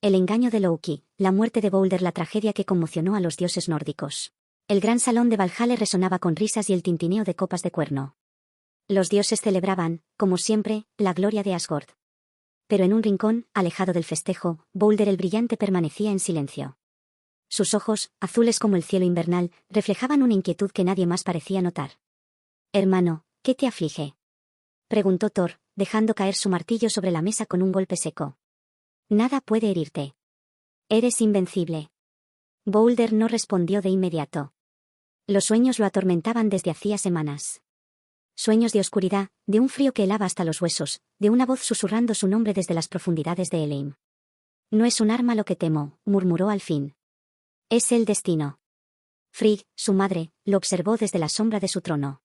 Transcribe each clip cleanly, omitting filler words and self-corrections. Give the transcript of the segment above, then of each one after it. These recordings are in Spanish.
El engaño de Loki, la muerte de Boulder, la tragedia que conmocionó a los dioses nórdicos. El gran salón de Valhalla resonaba con risas y el tintineo de copas de cuerno. Los dioses celebraban, como siempre, la gloria de Asgard. Pero en un rincón, alejado del festejo, Boulder el brillante permanecía en silencio. Sus ojos, azules como el cielo invernal, reflejaban una inquietud que nadie más parecía notar. «Hermano, ¿qué te aflige?», preguntó Thor, dejando caer su martillo sobre la mesa con un golpe seco. «Nada puede herirte. Eres invencible». Boulder no respondió de inmediato. Los sueños lo atormentaban desde hacía semanas. Sueños de oscuridad, de un frío que helaba hasta los huesos, de una voz susurrando su nombre desde las profundidades de Helheim. «No es un arma lo que temo», murmuró al fin. «Es el destino». Frigg, su madre, lo observó desde la sombra de su trono.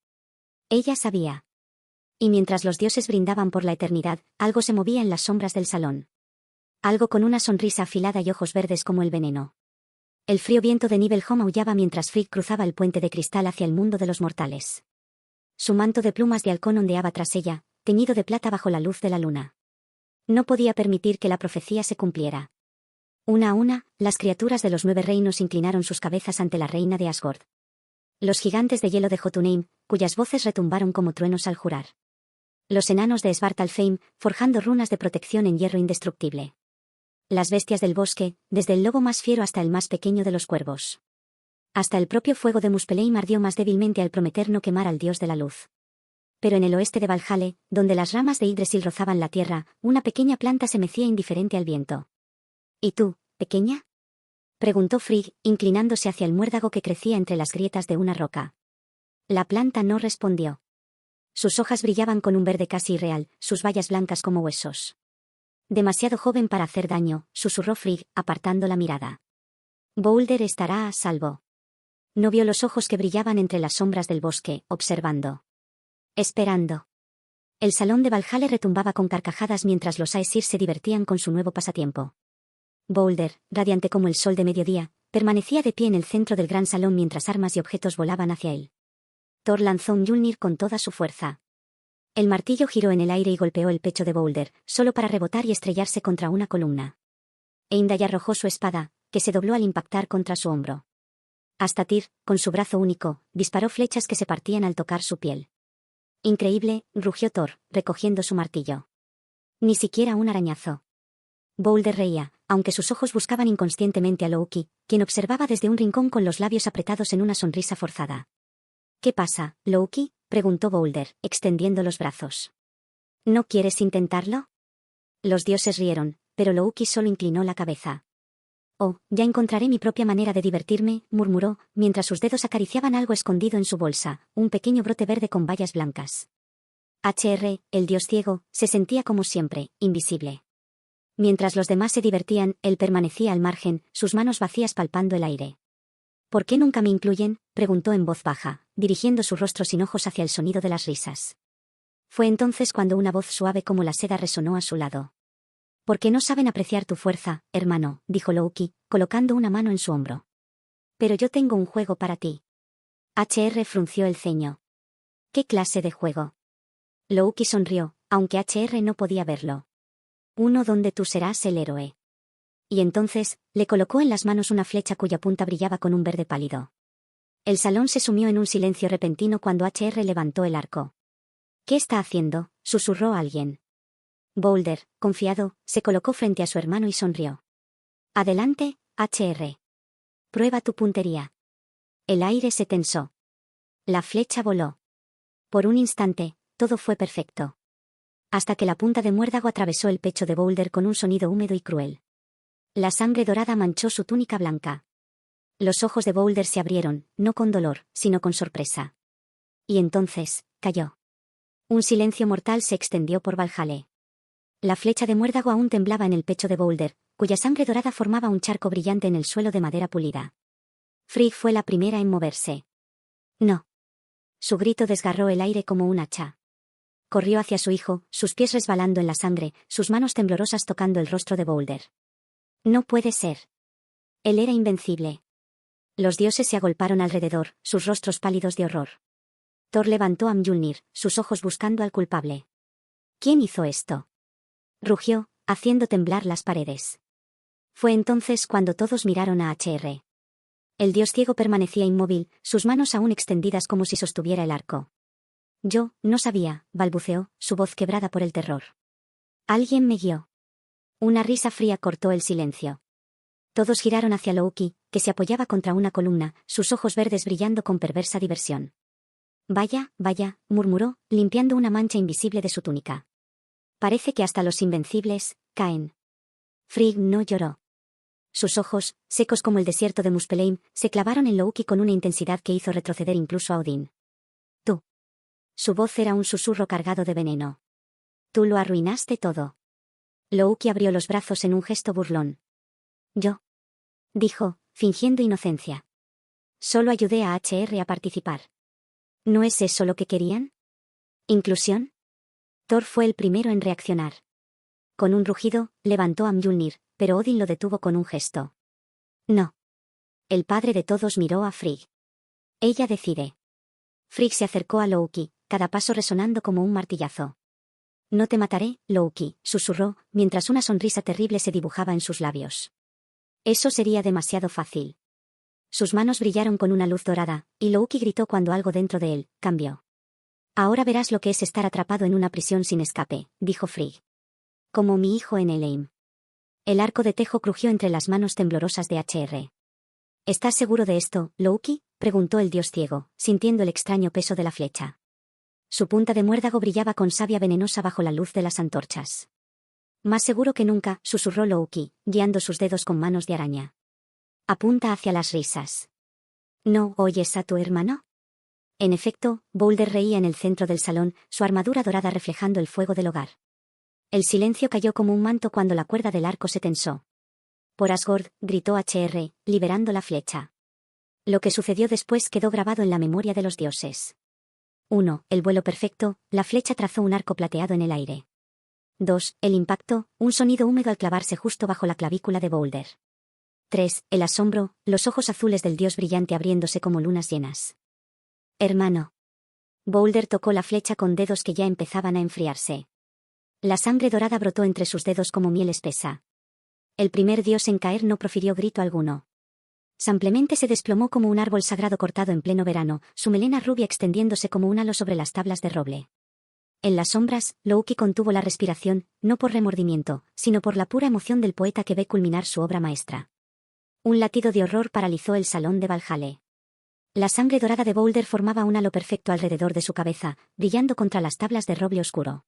Ella sabía. Y mientras los dioses brindaban por la eternidad, algo se movía en las sombras del salón. Algo con una sonrisa afilada y ojos verdes como el veneno. El frío viento de Nibelheim aullaba mientras Frigg cruzaba el puente de cristal hacia el mundo de los mortales. Su manto de plumas de halcón ondeaba tras ella, teñido de plata bajo la luz de la luna. No podía permitir que la profecía se cumpliera. Una a una, las criaturas de los 9 reinos inclinaron sus cabezas ante la reina de Asgard. Los gigantes de hielo de Jotunheim, cuyas voces retumbaron como truenos al jurar. Los enanos de Svartalfheim, forjando runas de protección en hierro indestructible. Las bestias del bosque, desde el lobo más fiero hasta el más pequeño de los cuervos. Hasta el propio fuego de Muspelheim ardió más débilmente al prometer no quemar al dios de la luz. Pero en el oeste de Valhalla, donde las ramas de Yggdrasil rozaban la tierra, una pequeña planta se mecía indiferente al viento. «¿Y tú, pequeña?», preguntó Frigg, inclinándose hacia el muérdago que crecía entre las grietas de una roca. La planta no respondió. Sus hojas brillaban con un verde casi irreal, sus bayas blancas como huesos. «Demasiado joven para hacer daño», susurró Frigg, apartando la mirada. «Boulder estará a salvo». No vio los ojos que brillaban entre las sombras del bosque, observando. Esperando. El salón de Valhalla retumbaba con carcajadas mientras los Aesir se divertían con su nuevo pasatiempo. Boulder, radiante como el sol de mediodía, permanecía de pie en el centro del gran salón mientras armas y objetos volaban hacia él. Thor lanzó un Mjolnir con toda su fuerza. El martillo giró en el aire y golpeó el pecho de Boulder, solo para rebotar y estrellarse contra una columna. Heimdall arrojó su espada, que se dobló al impactar contra su hombro. Astatir, con su brazo único, disparó flechas que se partían al tocar su piel. «Increíble», rugió Thor, recogiendo su martillo. «Ni siquiera un arañazo». Boulder reía, aunque sus ojos buscaban inconscientemente a Loki, quien observaba desde un rincón con los labios apretados en una sonrisa forzada. «¿Qué pasa, Loki?», preguntó Boulder, extendiendo los brazos. «¿No quieres intentarlo?». Los dioses rieron, pero Loki solo inclinó la cabeza. «Oh, ya encontraré mi propia manera de divertirme», murmuró, mientras sus dedos acariciaban algo escondido en su bolsa, un pequeño brote verde con bayas blancas. El dios ciego, se sentía como siempre, invisible. Mientras los demás se divertían, él permanecía al margen, sus manos vacías palpando el aire. «¿Por qué nunca me incluyen?», preguntó en voz baja, dirigiendo su rostro sin ojos hacia el sonido de las risas. Fue entonces cuando una voz suave como la seda resonó a su lado. «Porque no saben apreciar tu fuerza, hermano», dijo Loki, colocando una mano en su hombro. «Pero yo tengo un juego para ti». Frunció el ceño. «¿Qué clase de juego?». Loki sonrió, aunque no podía verlo. «Uno donde tú serás el héroe». Y entonces, le colocó en las manos una flecha cuya punta brillaba con un verde pálido. El salón se sumió en un silencio repentino cuando levantó el arco. «¿Qué está haciendo?», susurró alguien. Boulder, confiado, se colocó frente a su hermano y sonrió. «Adelante, Prueba tu puntería». El aire se tensó. La flecha voló. Por un instante, todo fue perfecto. Hasta que la punta de muérdago atravesó el pecho de Boulder con un sonido húmedo y cruel. La sangre dorada manchó su túnica blanca. Los ojos de Boulder se abrieron, no con dolor, sino con sorpresa. Y entonces, cayó. Un silencio mortal se extendió por Valhalla. La flecha de muérdago aún temblaba en el pecho de Boulder, cuya sangre dorada formaba un charco brillante en el suelo de madera pulida. Frigg fue la primera en moverse. «No». Su grito desgarró el aire como un hacha. Corrió hacia su hijo, sus pies resbalando en la sangre, sus manos temblorosas tocando el rostro de Boulder. «No puede ser». Él era invencible. Los dioses se agolparon alrededor, sus rostros pálidos de horror. Thor levantó a Mjolnir, sus ojos buscando al culpable. «¿Quién hizo esto?», rugió, haciendo temblar las paredes. Fue entonces cuando todos miraron a Hr. El dios ciego permanecía inmóvil, sus manos aún extendidas como si sostuviera el arco. Yo, no sabía, balbuceó, su voz quebrada por el terror. Alguien me guió. Una risa fría cortó el silencio. Todos giraron hacia Loki, que se apoyaba contra una columna, sus ojos verdes brillando con perversa diversión. Vaya, vaya, murmuró, limpiando una mancha invisible de su túnica. Parece que hasta los invencibles caen. Frigg no lloró. Sus ojos, secos como el desierto de Muspelheim, se clavaron en Loki con una intensidad que hizo retroceder incluso a Odín. Tú. Su voz era un susurro cargado de veneno. Tú lo arruinaste todo. Loki abrió los brazos en un gesto burlón. Yo. Dijo, fingiendo inocencia. Solo ayudé a HR a participar. ¿No es eso lo que querían? ¿Inclusión? Thor fue el primero en reaccionar. Con un rugido, levantó a Mjolnir, pero Odin lo detuvo con un gesto. No. El padre de todos miró a Frigg. Ella decide. Frigg se acercó a Loki, cada paso resonando como un martillazo. No te mataré, Loki, susurró, mientras una sonrisa terrible se dibujaba en sus labios. Eso sería demasiado fácil. Sus manos brillaron con una luz dorada, y Loki gritó cuando algo dentro de él cambió. Ahora verás lo que es estar atrapado en una prisión sin escape, dijo Frigg. Como mi hijo en Helheim. El arco de tejo crujió entre las manos temblorosas de Hr. ¿Estás seguro de esto, Loki?, preguntó el dios ciego, sintiendo el extraño peso de la flecha. Su punta de muérdago brillaba con savia venenosa bajo la luz de las antorchas. Más seguro que nunca, susurró Loki, guiando sus dedos con manos de araña. Apunta hacia las risas. ¿No oyes a tu hermano? En efecto, Boulder reía en el centro del salón, su armadura dorada reflejando el fuego del hogar. El silencio cayó como un manto cuando la cuerda del arco se tensó. Por Asgord, gritó Hr, liberando la flecha. Lo que sucedió después quedó grabado en la memoria de los dioses. 1. El vuelo perfecto, la flecha trazó un arco plateado en el aire. 2. El impacto, un sonido húmedo al clavarse justo bajo la clavícula de Boulder. 3. El asombro, los ojos azules del dios brillante abriéndose como lunas llenas. Hermano. Boulder tocó la flecha con dedos que ya empezaban a enfriarse. La sangre dorada brotó entre sus dedos como miel espesa. El primer dios en caer no profirió grito alguno. Simplemente se desplomó como un árbol sagrado cortado en pleno verano, su melena rubia extendiéndose como un halo sobre las tablas de roble. En las sombras, Loki contuvo la respiración, no por remordimiento, sino por la pura emoción del poeta que ve culminar su obra maestra. Un latido de horror paralizó el salón de Valhalla. La sangre dorada de Boulder formaba un halo perfecto alrededor de su cabeza, brillando contra las tablas de roble oscuro.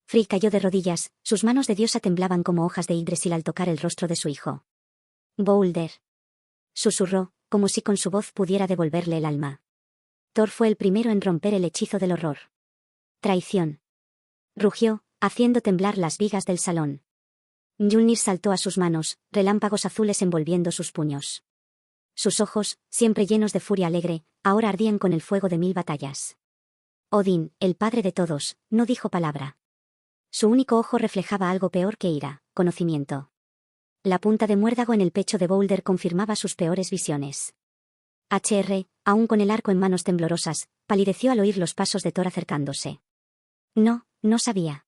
Frigg cayó de rodillas, sus manos de diosa temblaban como hojas de Yggdrasil al tocar el rostro de su hijo. Boulder. Susurró, como si con su voz pudiera devolverle el alma. Thor fue el primero en romper el hechizo del horror. Traición. Rugió, haciendo temblar las vigas del salón. Mjolnir saltó a sus manos, relámpagos azules envolviendo sus puños. Sus ojos, siempre llenos de furia alegre, ahora ardían con el fuego de 1000 batallas. Odín, el padre de todos, no dijo palabra. Su único ojo reflejaba algo peor que ira, conocimiento. La punta de muérdago en el pecho de Boulder confirmaba sus peores visiones. Hr, aún con el arco en manos temblorosas, palideció al oír los pasos de Thor acercándose. No, no sabía.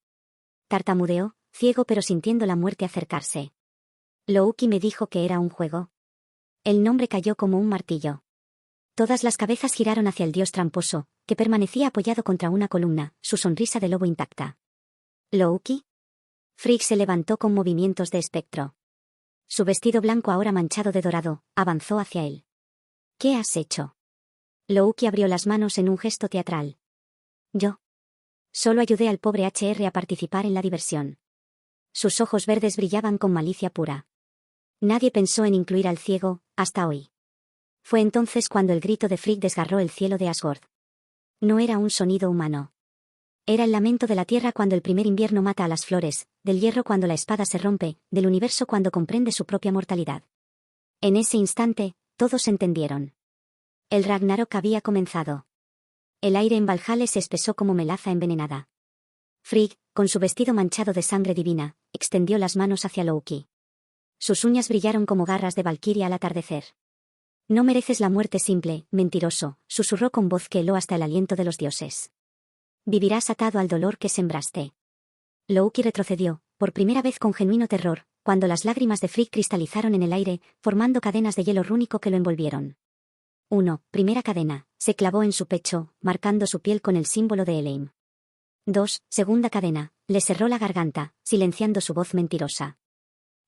Tartamudeó, ciego pero sintiendo la muerte acercarse. Loki me dijo que era un juego. El nombre cayó como un martillo. Todas las cabezas giraron hacia el dios tramposo, que permanecía apoyado contra una columna, su sonrisa de lobo intacta. ¿Loki? Frigg se levantó con movimientos de espectro. Su vestido blanco ahora manchado de dorado, avanzó hacia él. ¿Qué has hecho? Loki abrió las manos en un gesto teatral. Yo. Solo ayudé al pobre HR a participar en la diversión. Sus ojos verdes brillaban con malicia pura. Nadie pensó en incluir al ciego, hasta hoy. Fue entonces cuando el grito de Frigg desgarró el cielo de Asgord. No era un sonido humano. Era el lamento de la tierra cuando el primer invierno mata a las flores, del hierro cuando la espada se rompe, del universo cuando comprende su propia mortalidad. En ese instante, todos entendieron. El Ragnarok había comenzado. El aire en Valhalla se espesó como melaza envenenada. Frigg, con su vestido manchado de sangre divina, extendió las manos hacia Loki. Sus uñas brillaron como garras de valquiria al atardecer. No mereces la muerte simple, mentiroso, susurró con voz que heló hasta el aliento de los dioses. Vivirás atado al dolor que sembraste. Loki retrocedió, por primera vez con genuino terror, cuando las lágrimas de Frigg cristalizaron en el aire, formando cadenas de hielo rúnico que lo envolvieron. 1. Primera cadena. Se clavó en su pecho, marcando su piel con el símbolo de Eleim. 2. Segunda cadena. Le cerró la garganta, silenciando su voz mentirosa.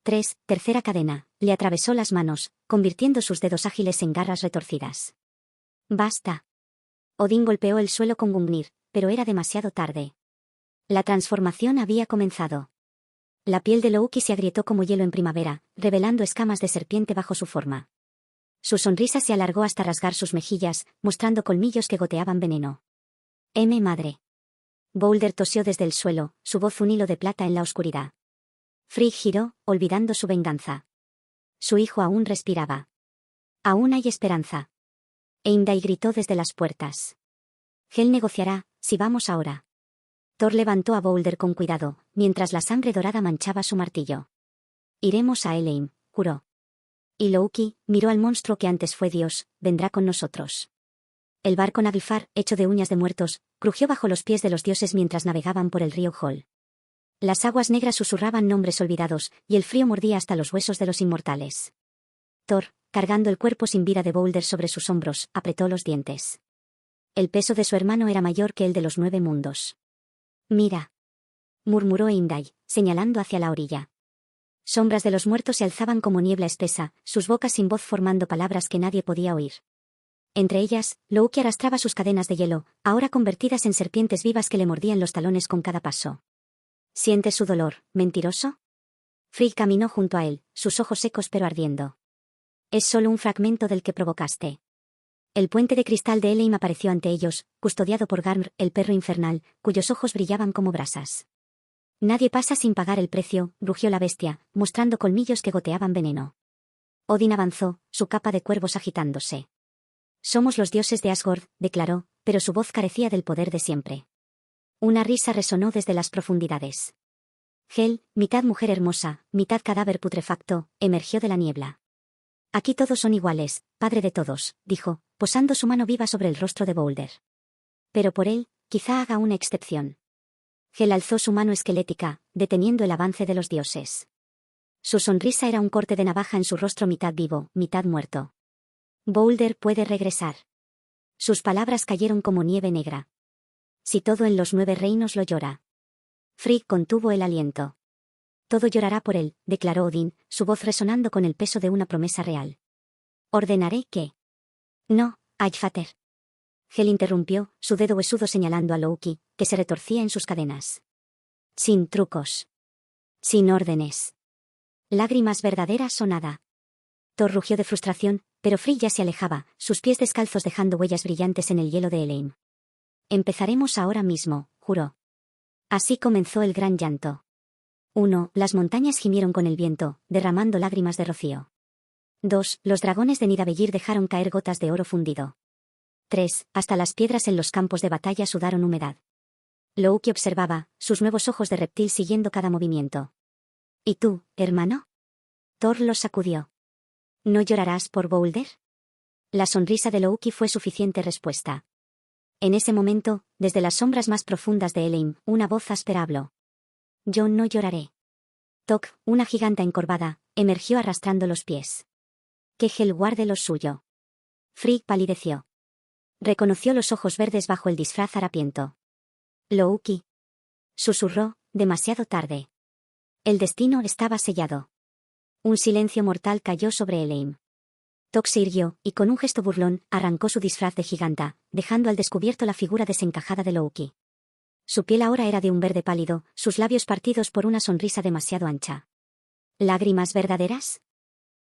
3. Tercera cadena. Le atravesó las manos, convirtiendo sus dedos ágiles en garras retorcidas. Basta. Odín golpeó el suelo con Gungnir, pero era demasiado tarde. La transformación había comenzado. La piel de Loki se agrietó como hielo en primavera, revelando escamas de serpiente bajo su forma. Su sonrisa se alargó hasta rasgar sus mejillas, mostrando colmillos que goteaban veneno. Madre. Boulder tosió desde el suelo, su voz un hilo de plata en la oscuridad. Frigg giró, olvidando su venganza. Su hijo aún respiraba. Aún hay esperanza. Heimdall gritó desde las puertas. Hel negociará, si vamos ahora. Thor levantó a Boulder con cuidado, mientras la sangre dorada manchaba su martillo. Iremos a Eleim, juró. Y Loki miró al monstruo que antes fue Dios, vendrá con nosotros. El barco Navifar, hecho de uñas de muertos, crujió bajo los pies de los dioses mientras navegaban por el río Hol. Las aguas negras susurraban nombres olvidados, y el frío mordía hasta los huesos de los inmortales. Thor, cargando el cuerpo sin vida de Boulder sobre sus hombros, apretó los dientes. El peso de su hermano era mayor que el de los 9 mundos. Mira, murmuró Heimdall, señalando hacia la orilla. Sombras de los muertos se alzaban como niebla espesa, sus bocas sin voz formando palabras que nadie podía oír. Entre ellas, Loki arrastraba sus cadenas de hielo, ahora convertidas en serpientes vivas que le mordían los talones con cada paso. ¿Sientes su dolor, mentiroso? Frigg caminó junto a él, sus ojos secos pero ardiendo. Es solo un fragmento del que provocaste. El puente de cristal de Eleim apareció ante ellos, custodiado por Garmr, el perro infernal, cuyos ojos brillaban como brasas. Nadie pasa sin pagar el precio, rugió la bestia, mostrando colmillos que goteaban veneno. Odín avanzó, su capa de cuervos agitándose. Somos los dioses de Asgard, declaró, pero su voz carecía del poder de siempre. Una risa resonó desde las profundidades. Hel, mitad mujer hermosa, mitad cadáver putrefacto, emergió de la niebla. Aquí todos son iguales, padre de todos, dijo, posando su mano viva sobre el rostro de Boulder. Pero por él, quizá haga una excepción. Hel alzó su mano esquelética, deteniendo el avance de los dioses. Su sonrisa era un corte de navaja en su rostro mitad vivo, mitad muerto. Boulder puede regresar. Sus palabras cayeron como nieve negra. Si todo en los 9 reinos lo llora. Frigg contuvo el aliento. Todo llorará por él, declaró Odín, su voz resonando con el peso de una promesa real. Ordenaré que. No, Allfather. Hel interrumpió, su dedo huesudo señalando a Loki, que se retorcía en sus cadenas. Sin trucos. Sin órdenes. Lágrimas verdaderas o nada. Thor rugió de frustración, pero Frigg ya se alejaba, sus pies descalzos dejando huellas brillantes en el hielo de Eleim. Empezaremos ahora mismo, juró. Así comenzó el gran llanto. 1. Las montañas gimieron con el viento, derramando lágrimas de rocío. 2. Los dragones de Nidavellir dejaron caer gotas de oro fundido. 3. Hasta las piedras en los campos de batalla sudaron humedad. Loki observaba, sus nuevos ojos de reptil siguiendo cada movimiento. ¿Y tú, hermano? Thor los sacudió. ¿No llorarás por Boulder? La sonrisa de Loki fue suficiente respuesta. En ese momento, desde las sombras más profundas de Eleim, una voz áspera habló. Yo no lloraré. Tok, una giganta encorvada, emergió arrastrando los pies. Que Hel guarde lo suyo. Frigg palideció. Reconoció los ojos verdes bajo el disfraz harapiento. Loki. Susurró, demasiado tarde. El destino estaba sellado. Un silencio mortal cayó sobre Eleim. Tok se irguió, y con un gesto burlón, arrancó su disfraz de giganta, dejando al descubierto la figura desencajada de Loki. Su piel ahora era de un verde pálido, sus labios partidos por una sonrisa demasiado ancha. ¿Lágrimas verdaderas?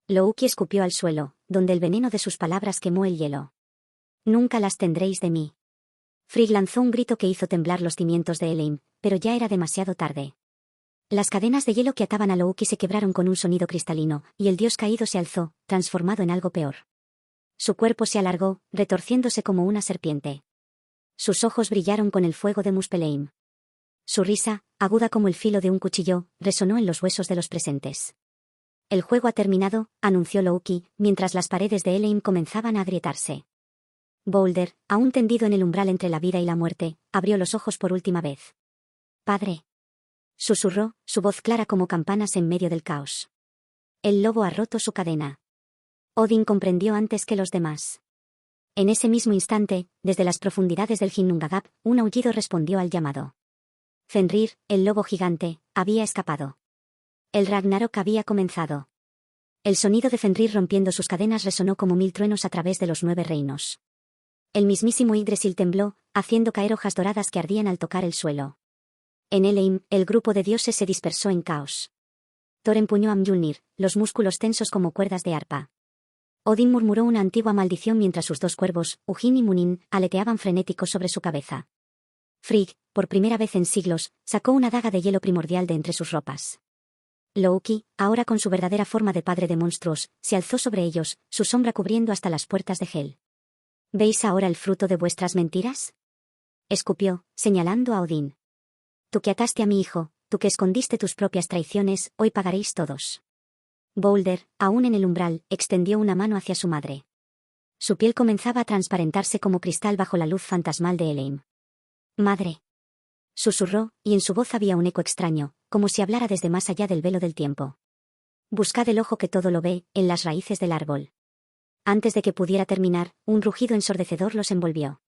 Loki escupió al suelo, donde el veneno de sus palabras quemó el hielo. Nunca las tendréis de mí. Frigg lanzó un grito que hizo temblar los cimientos de Eleim, pero ya era demasiado tarde. Las cadenas de hielo que ataban a Loki se quebraron con un sonido cristalino, y el dios caído se alzó, transformado en algo peor. Su cuerpo se alargó, retorciéndose como una serpiente. Sus ojos brillaron con el fuego de Muspelheim. Su risa, aguda como el filo de un cuchillo, resonó en los huesos de los presentes. El juego ha terminado, anunció Loki, mientras las paredes de Eleim comenzaban a agrietarse. Boulder, aún tendido en el umbral entre la vida y la muerte, abrió los ojos por última vez. Padre. Susurró, su voz clara como campanas en medio del caos. El lobo ha roto su cadena. Odin comprendió antes que los demás. En ese mismo instante, desde las profundidades del Ginnungagap, un aullido respondió al llamado. Fenrir, el lobo gigante, había escapado. El Ragnarok había comenzado. El sonido de Fenrir rompiendo sus cadenas resonó como 1000 truenos a través de los 9 reinos. El mismísimo Yggdrasil tembló, haciendo caer hojas doradas que ardían al tocar el suelo. En Elheim, el grupo de dioses se dispersó en caos. Thor empuñó a Mjolnir, los músculos tensos como cuerdas de arpa. Odín murmuró una antigua maldición mientras sus dos cuervos, Hugin y Munin, aleteaban frenéticos sobre su cabeza. Frigg, por primera vez en siglos, sacó una daga de hielo primordial de entre sus ropas. Loki, ahora con su verdadera forma de padre de monstruos, se alzó sobre ellos, su sombra cubriendo hasta las puertas de Hel. ¿Veis ahora el fruto de vuestras mentiras? Escupió, señalando a Odín. Tú que ataste a mi hijo, tú que escondiste tus propias traiciones, hoy pagaréis todos. Boulder, aún en el umbral, extendió una mano hacia su madre. Su piel comenzaba a transparentarse como cristal bajo la luz fantasmal de Elheim. Madre. Susurró, y en su voz había un eco extraño, como si hablara desde más allá del velo del tiempo. Buscad el ojo que todo lo ve, en las raíces del árbol. Antes de que pudiera terminar, un rugido ensordecedor los envolvió.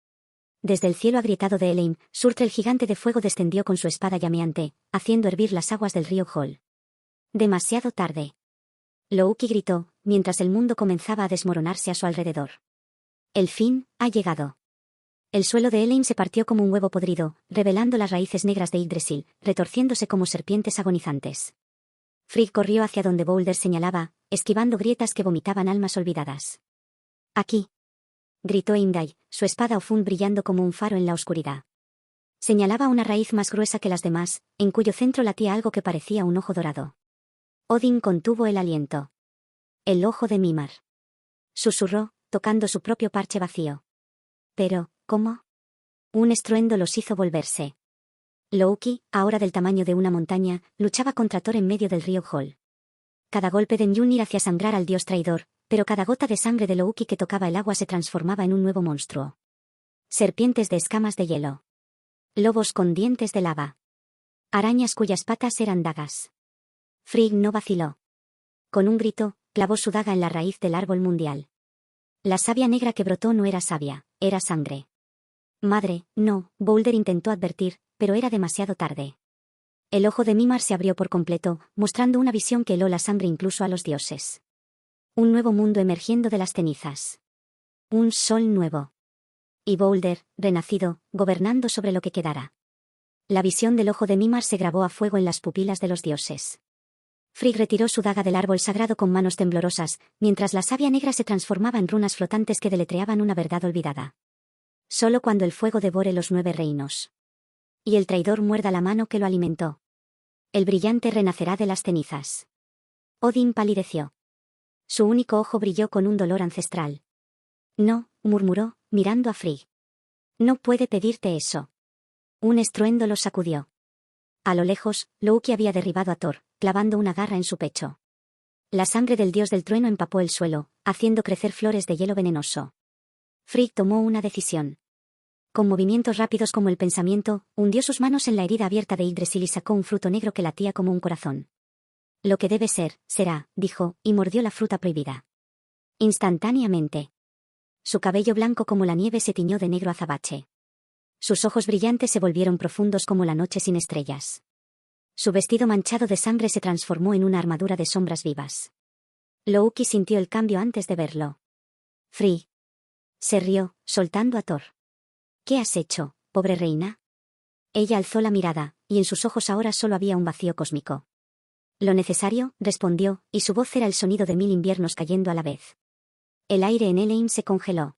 Desde el cielo agrietado de Elheim, Surtr el gigante de fuego descendió con su espada llameante, haciendo hervir las aguas del río Hol. Demasiado tarde. Loki gritó, mientras el mundo comenzaba a desmoronarse a su alrededor. El fin ha llegado. El suelo de Elheim se partió como un huevo podrido, revelando las raíces negras de Yggdrasil, retorciéndose como serpientes agonizantes. Frigg corrió hacia donde Boulder señalaba, esquivando grietas que vomitaban almas olvidadas. Aquí. Gritó Heimdall, su espada Ofund brillando como un faro en la oscuridad. Señalaba una raíz más gruesa que las demás, en cuyo centro latía algo que parecía un ojo dorado. Odin contuvo el aliento. El ojo de Mimar. Susurró, tocando su propio parche vacío. Pero, ¿cómo? Un estruendo los hizo volverse. Loki, ahora del tamaño de una montaña, luchaba contra Thor en medio del río Hol. Cada golpe de Mjolnir hacía sangrar al dios traidor, pero cada gota de sangre de Loki que tocaba el agua se transformaba en un nuevo monstruo. Serpientes de escamas de hielo. Lobos con dientes de lava. Arañas cuyas patas eran dagas. Frigg no vaciló. Con un grito, clavó su daga en la raíz del árbol mundial. La savia negra que brotó no era savia, era sangre. Madre, no, Boulder intentó advertir, pero era demasiado tarde. El ojo de Mimar se abrió por completo, mostrando una visión que heló la sangre incluso a los dioses. Un nuevo mundo emergiendo de las cenizas. Un sol nuevo. Y Boulder, renacido, gobernando sobre lo que quedara. La visión del ojo de Mimar se grabó a fuego en las pupilas de los dioses. Frigg retiró su daga del árbol sagrado con manos temblorosas, mientras la savia negra se transformaba en runas flotantes que deletreaban una verdad olvidada. Solo cuando el fuego devore los 9 reinos. Y el traidor muerda la mano que lo alimentó. El brillante renacerá de las cenizas. Odin palideció. Su único ojo brilló con un dolor ancestral. No, murmuró, mirando a Frigg. No puede pedirte eso. Un estruendo lo sacudió. A lo lejos, Loki había derribado a Thor, clavando una garra en su pecho. La sangre del dios del trueno empapó el suelo, haciendo crecer flores de hielo venenoso. Frigg tomó una decisión. Con movimientos rápidos como el pensamiento, hundió sus manos en la herida abierta de Yggdrasil y sacó un fruto negro que latía como un corazón. Lo que debe ser, será, dijo, y mordió la fruta prohibida. Instantáneamente. Su cabello blanco como la nieve se tiñó de negro azabache. Sus ojos brillantes se volvieron profundos como la noche sin estrellas. Su vestido manchado de sangre se transformó en una armadura de sombras vivas. Loki sintió el cambio antes de verlo. Frigg. Se rió, soltando a Thor. ¿Qué has hecho, pobre reina? Ella alzó la mirada, y en sus ojos ahora solo había un vacío cósmico. Lo necesario, respondió, y su voz era el sonido de 1000 inviernos cayendo a la vez. El aire en Elheim se congeló.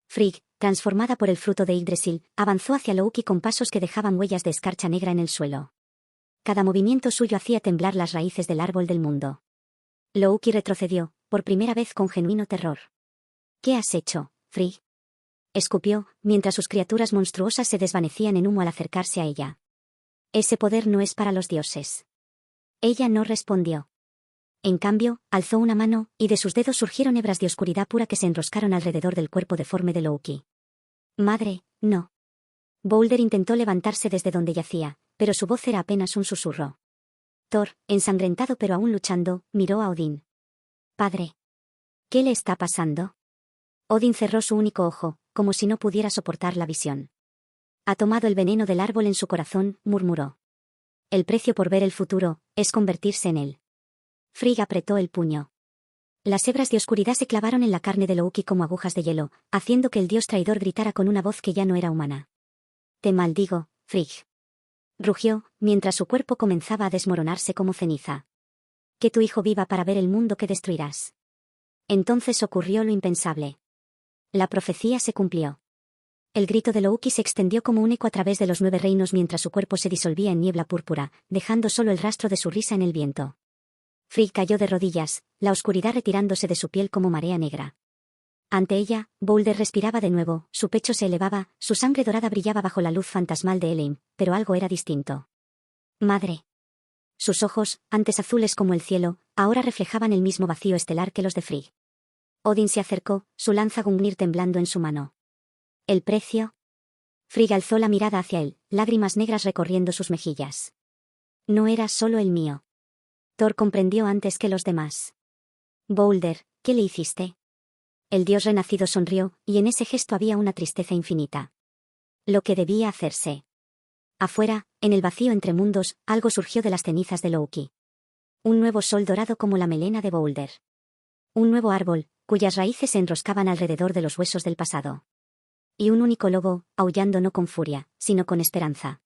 Frigg, transformada por el fruto de Yggdrasil, avanzó hacia Loki con pasos que dejaban huellas de escarcha negra en el suelo. Cada movimiento suyo hacía temblar las raíces del árbol del mundo. Loki retrocedió, por primera vez con genuino terror. ¿Qué has hecho, Frigg? Escupió, mientras sus criaturas monstruosas se desvanecían en humo al acercarse a ella. Ese poder no es para los dioses. Ella no respondió. En cambio, alzó una mano, y de sus dedos surgieron hebras de oscuridad pura que se enroscaron alrededor del cuerpo deforme de Loki. Madre, no. Boulder intentó levantarse desde donde yacía, pero su voz era apenas un susurro. Thor, ensangrentado pero aún luchando, miró a Odín. Padre. ¿Qué le está pasando? Odín cerró su único ojo, como si no pudiera soportar la visión. Ha tomado el veneno del árbol en su corazón, murmuró. El precio por ver el futuro, es convertirse en él. Frigg apretó el puño. Las hebras de oscuridad se clavaron en la carne de Loki como agujas de hielo, haciendo que el dios traidor gritara con una voz que ya no era humana. Te maldigo, Frigg. Rugió, mientras su cuerpo comenzaba a desmoronarse como ceniza. Que tu hijo viva para ver el mundo que destruirás. Entonces ocurrió lo impensable. La profecía se cumplió. El grito de Loki se extendió como un eco a través de los 9 reinos mientras su cuerpo se disolvía en niebla púrpura, dejando solo el rastro de su risa en el viento. Frigg cayó de rodillas, la oscuridad retirándose de su piel como marea negra. Ante ella, Boulder respiraba de nuevo, su pecho se elevaba, su sangre dorada brillaba bajo la luz fantasmal de Elheim, pero algo era distinto. Madre. Sus ojos, antes azules como el cielo, ahora reflejaban el mismo vacío estelar que los de Frigg. Odín se acercó, su lanza Gungnir temblando en su mano. ¿El precio? Frigg alzó la mirada hacia él, lágrimas negras recorriendo sus mejillas. No era solo el mío. Thor comprendió antes que los demás. Boulder, ¿qué le hiciste? El dios renacido sonrió, y en ese gesto había una tristeza infinita. Lo que debía hacerse. Afuera, en el vacío entre mundos, algo surgió de las cenizas de Loki. Un nuevo sol dorado como la melena de Boulder. Un nuevo árbol, cuyas raíces se enroscaban alrededor de los huesos del pasado. Y un único lobo, aullando no con furia, sino con esperanza.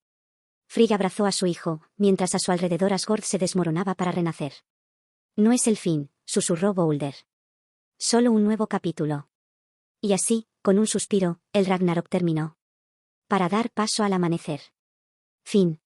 Frigg abrazó a su hijo, mientras a su alrededor Asgard se desmoronaba para renacer. No es el fin, susurró Boulder. Solo un nuevo capítulo. Y así, con un suspiro, el Ragnarok terminó. Para dar paso al amanecer. Fin.